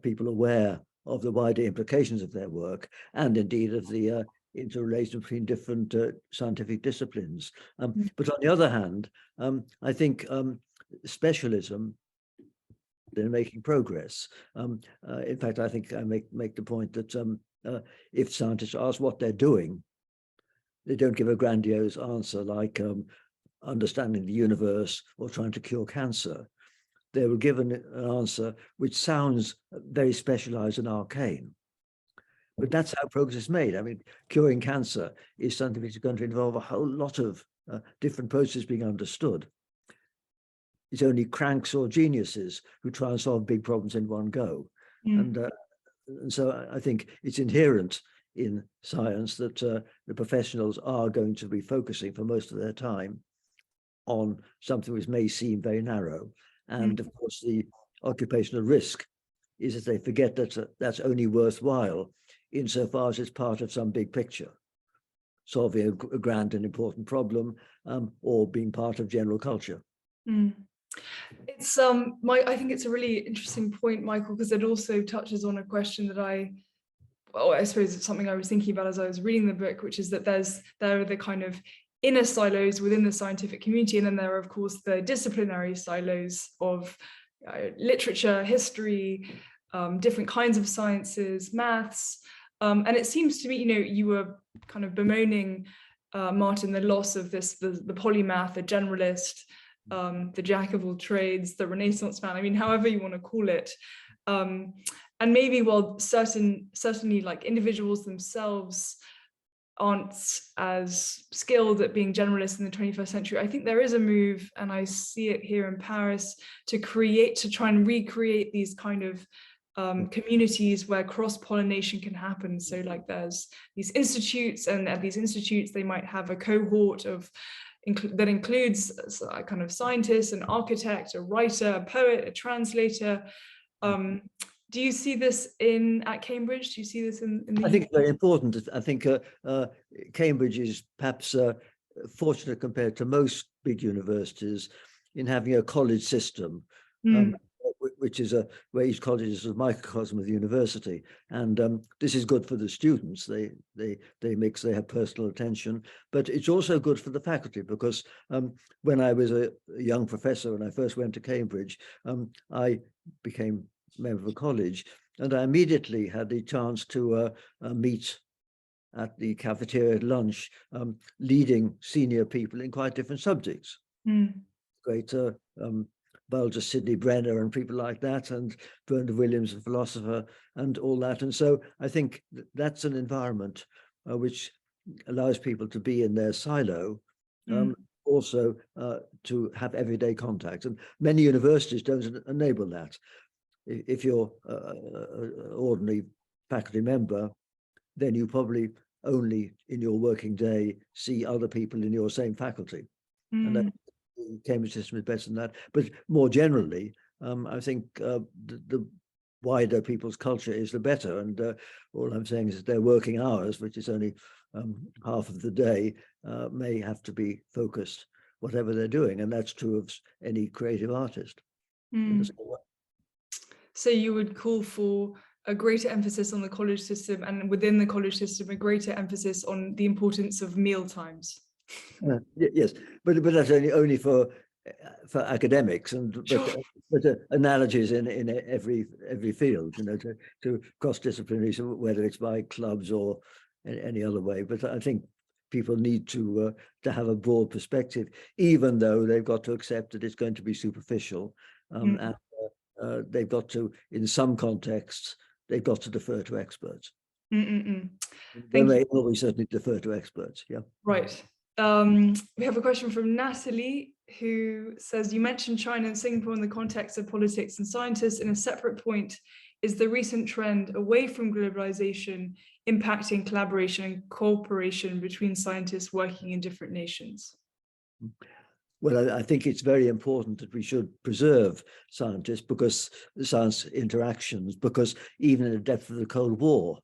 people aware of the wider implications of their work, and indeed of the interrelation between different scientific disciplines. But on the other hand, I think specialism in making progress. In fact, I think I make the point that if scientists ask what they're doing, they don't give a grandiose answer like understanding the universe or trying to cure cancer. They will give an answer which sounds very specialized and arcane. But that's how progress is made. I mean, curing cancer is something which is going to involve a whole lot of different processes being understood. It's only cranks or geniuses who try and solve big problems in one go. And so I think it's inherent in science that the professionals are going to be focusing for most of their time on something which may seem very narrow. And of course, the occupational risk is that they forget that that's only worthwhile insofar as it's part of some big picture, solving a grand and important problem, or being part of general culture. It's I think it's a really interesting point, Michael, because it also touches on a question that I suppose it's something I was thinking about as I was reading the book, which is that there are the kind of inner silos within the scientific community, and then there are, of course, the disciplinary silos of literature, history, different kinds of sciences, maths. And it seems to me, you were kind of bemoaning, Martin, the loss of the polymath, the generalist, the jack of all trades, the Renaissance man, I mean, however you want to call it. And maybe while certainly like individuals themselves aren't as skilled at being generalists in the 21st century, I think there is a move, and I see it here in Paris, to try and recreate these kind of communities where cross-pollination can happen. So like there's these institutes, and at these institutes they might have a cohort that includes a kind of scientist, an architect, a writer, a poet, a translator. Do you see this at Cambridge? Do you see this in the I think it's very important. I think Cambridge is perhaps fortunate compared to most big universities in having a college system, which is where each college is a microcosm of the university. And this is good for the students. They have personal attention, but it's also good for the faculty, because when I was a young professor, when I first went to Cambridge, I became member of a college, and I immediately had the chance to meet at the cafeteria at lunch, leading senior people in quite different subjects. Great biologist Sidney Brenner and people like that, and Bernard Williams, a philosopher, and all that. And so I think that's an environment which allows people to be in their silo, also to have everyday contact. And many universities don't enable that. If you're an ordinary faculty member, then you probably only in your working day see other people in your same faculty. And the Cambridge system is better than that. But more generally, I think the wider people's culture is the better. And all I'm saying is that their working hours, which is only half of the day, may have to be focused, whatever they're doing. And that's true of any creative artist. So you would call for a greater emphasis on the college system, and within the college system, a greater emphasis on the importance of meal times. Yes, but that's only for academics, and but analogies in every field, to cross-disciplinary, whether it's by clubs or any other way. But I think people need to have a broad perspective, even though they've got to accept that it's going to be superficial, and they've got to, in some contexts, they've got to defer to experts. Then they always certainly defer to experts. Yeah. Right. We have a question from Natalie, who says, you mentioned China and Singapore in the context of politics and scientists. In a separate point, is the recent trend away from globalization impacting collaboration and cooperation between scientists working in different nations? Well, I think it's very important that we should preserve scientists, because science interactions, because even in the depth of the Cold War,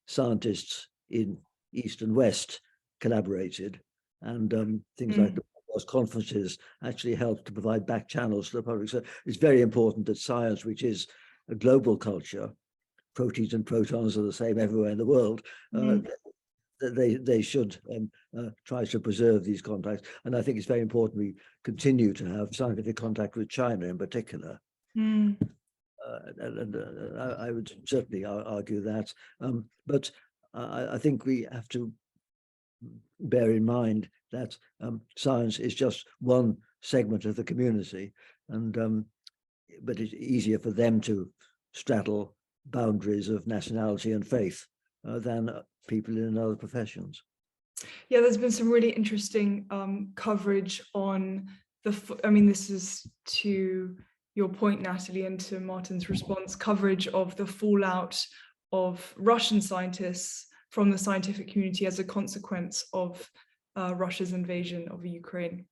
scientists in East and West collaborated, and things like the conferences actually helped to provide back channels to the public. So it's very important that science, which is a global culture, proteins and protons are the same everywhere in the world, they should try to preserve these contacts. And I think it's very important we continue to have scientific contact with China in particular. And I would certainly argue that. But I think we have to bear in mind that science is just one segment of the community, and but it's easier for them to straddle boundaries of nationality and faith than people in other professions. Yeah, there's been some really interesting coverage on this is to your point, Natalie, and to Martin's response, coverage of the fallout of Russian scientists from the scientific community as a consequence of Russia's invasion of Ukraine.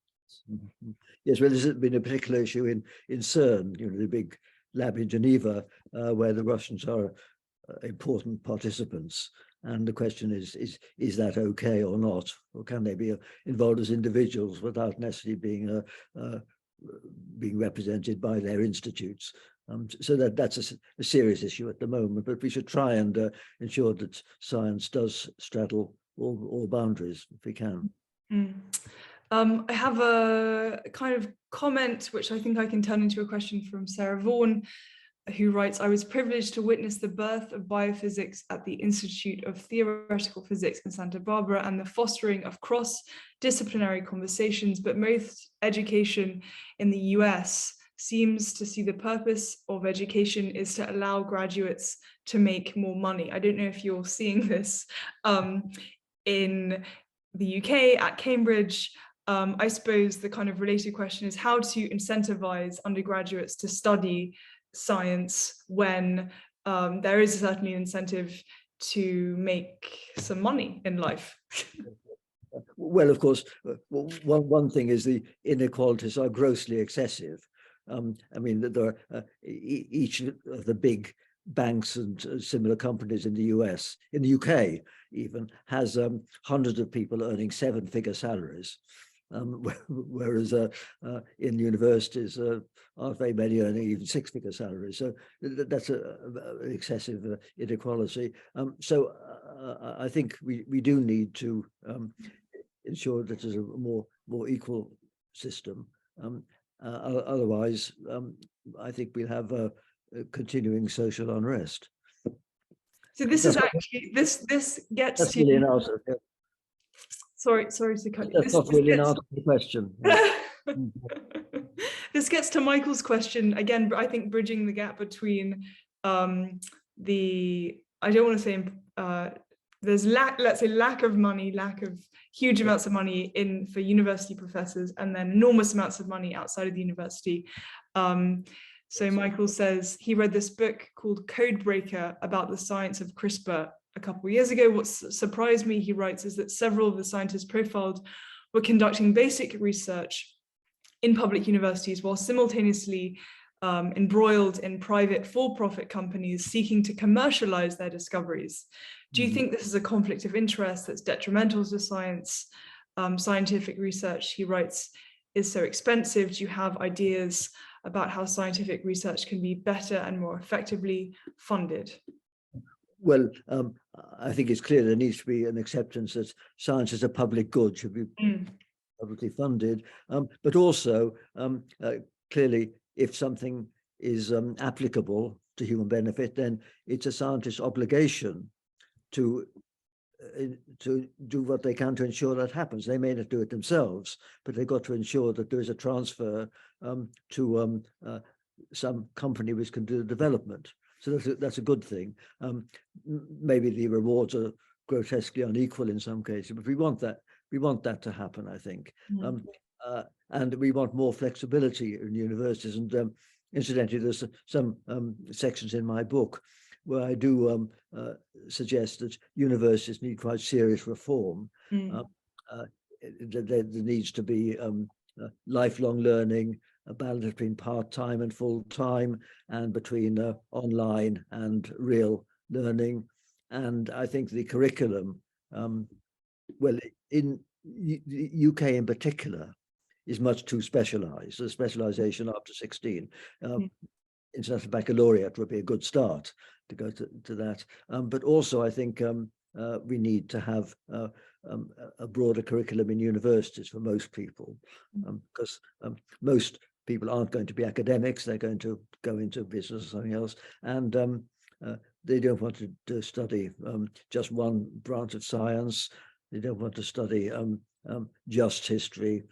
Yes, well, there's been a particular issue in CERN, the big lab in Geneva, where the Russians are important participants. And the question is that okay or not? Or can they be involved as individuals without necessarily being represented by their institutes? So that's a serious issue at the moment, but we should try and ensure that science does straddle all boundaries if we can. I have a kind of comment, which I think I can turn into a question, from Sarah Vaughan, who writes, I was privileged to witness the birth of biophysics at the Institute of Theoretical Physics in Santa Barbara and the fostering of cross-disciplinary conversations, but most education in the US seems to see the purpose of education is to allow graduates to make more money. I don't know if you're seeing this in the UK at Cambridge. I suppose the kind of related question is how to incentivize undergraduates to study science when there is certainly an incentive to make some money in life. Well, of course, one thing is the inequalities are grossly excessive. I mean, there are each of the big banks and similar companies in the US, in the UK even, has hundreds of people earning seven-figure salaries. Whereas in universities aren't very many earning even six-figure salaries. So that's an excessive inequality. So I think we do need to ensure that there's a more equal system. Otherwise, I think we'll have a continuing social unrest. So this is actually this gets that's to really an answer. Yeah. Sorry to cut you. That's not really an answer to the question. This gets to Michael's question again. I think bridging the gap between I don't want to say there's let's say lack of money, lack of huge amounts of money for university professors, and then enormous amounts of money outside of the university. So Michael says he read this book called Codebreaker about the science of CRISPR a couple of years ago. What surprised me, he writes, is that several of the scientists profiled were conducting basic research in public universities while simultaneously embroiled in private for-profit companies seeking to commercialize their discoveries. Do you think this is a conflict of interest that's detrimental to science? Scientific research, he writes, is so expensive. Do you have ideas about how scientific research can be better and more effectively funded? Well, I think it's clear there needs to be an acceptance that science is a public good, should be publicly funded, but also clearly, if something is applicable to human benefit, then it's a scientist's obligation to do what they can to ensure that happens. They may not do it themselves, but they've got to ensure that there is a transfer to some company which can do the development. So that's a good thing. Maybe the rewards are grotesquely unequal in some cases, but we want that to happen, I think. And we want more flexibility in universities. And incidentally, there's some sections in my book where I do suggest that universities need quite serious reform. There needs to be lifelong learning, a balance between part-time and full-time, and between online and real learning. And I think the curriculum, well, in the UK in particular, is much too specialized. The specialization after 16. International baccalaureate would be a good start to go to that. But also, I think we need to have a broader curriculum in universities for most people, because most people aren't going to be academics. They're going to go into business or something else. And they don't want to study just one branch of science. They don't want to study just history,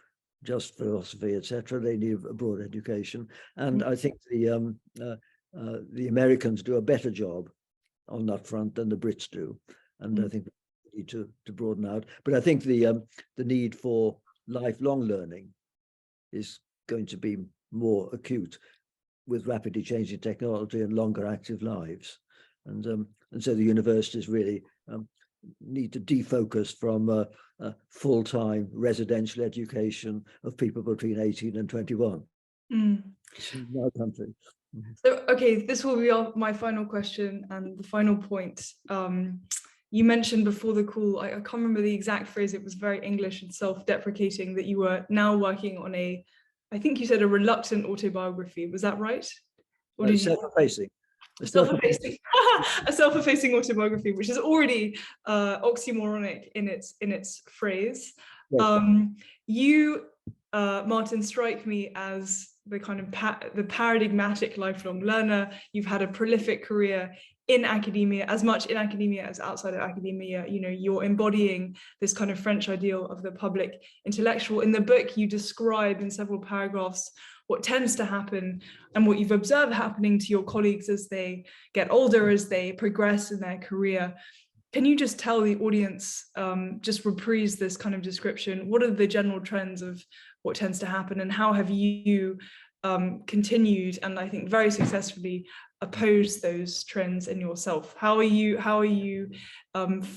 just philosophy, etc. They need a broad education. And I think the Americans do a better job on that front than the Brits do. And I think we need to broaden out. But I think the need for lifelong learning is going to be more acute with rapidly changing technology and longer active lives. And so the universities really need to defocus from full-time residential education of people between 18 and 21. In our country. So, okay, this will be my final question and the final point. You mentioned before the call, I can't remember the exact phrase, it was very English and self-deprecating, that you were now working on I think you said a reluctant autobiography. Was that right? Or did self-effacing. A self-effacing autobiography, which is already oxymoronic in its phrase. Yes. You, Martin, strike me as the kind of the paradigmatic lifelong learner. You've had a prolific career in academia, as much in academia as outside of academia. You know, you're embodying this kind of French ideal of the public intellectual. In the book, you describe in several paragraphs what tends to happen and what you've observed happening to your colleagues as they get older, as they progress in their career. Can you just tell the audience, just reprise this kind of description? What are the general trends of what tends to happen, and how have you continued, and I think very successfully, opposed those trends in yourself? How are you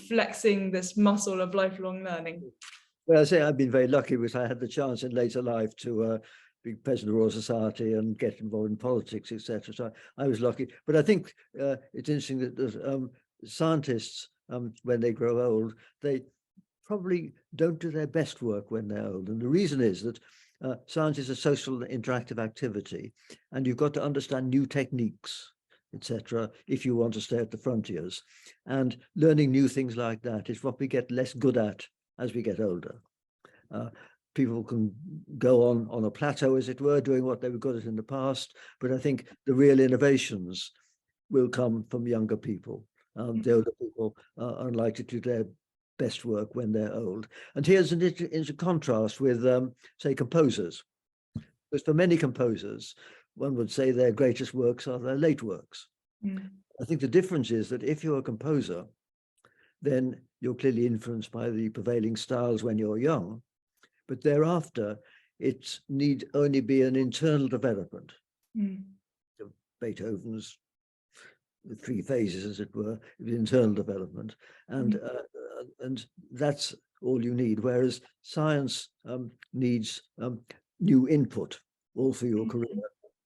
flexing this muscle of lifelong learning? Well, I say I've been very lucky because I had the chance in later life to be president of the Royal Society and get involved in politics, etc. So I was lucky. But I think it's interesting that scientists, when they grow old, they probably don't do their best work when they're old. And the reason is that science is a social interactive activity, and you've got to understand new techniques, etc., if you want to stay at the frontiers. And learning new things like that is what we get less good at as we get older. People can go on a plateau, as it were, doing what they were good at in the past. But I think the real innovations will come from younger people. The older people are unlikely to do their best work when they're old. And here's an contrast with, say, composers. Because for many composers, one would say their greatest works are their late works. Mm. I think the difference is that if you're a composer, then you're clearly influenced by the prevailing styles when you're young, but thereafter it need only be an internal development. Mm. Beethoven's three phases, as it were, of internal development, and that's all you need. Whereas science needs new input all through your career,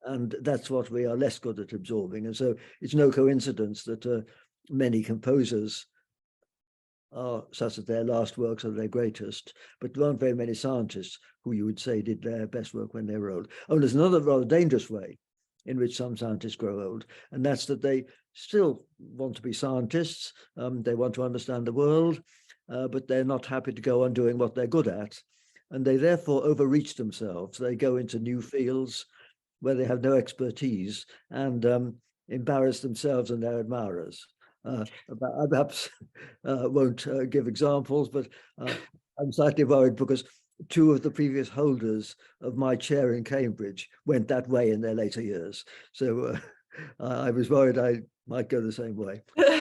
and that's what we are less good at absorbing. And so it's no coincidence that many composers are such that their last works are their greatest, but there aren't very many scientists who you would say did their best work when they were old. Oh, there's another rather dangerous way in which some scientists grow old, and that's that they still want to be scientists. They want to understand the world, but they're not happy to go on doing what they're good at, and they therefore overreach themselves. They go into new fields where they have no expertise and embarrass themselves and their admirers. I perhaps won't give examples, but I'm slightly worried because two of the previous holders of my chair in Cambridge went that way in their later years. So I was worried I might go the same way.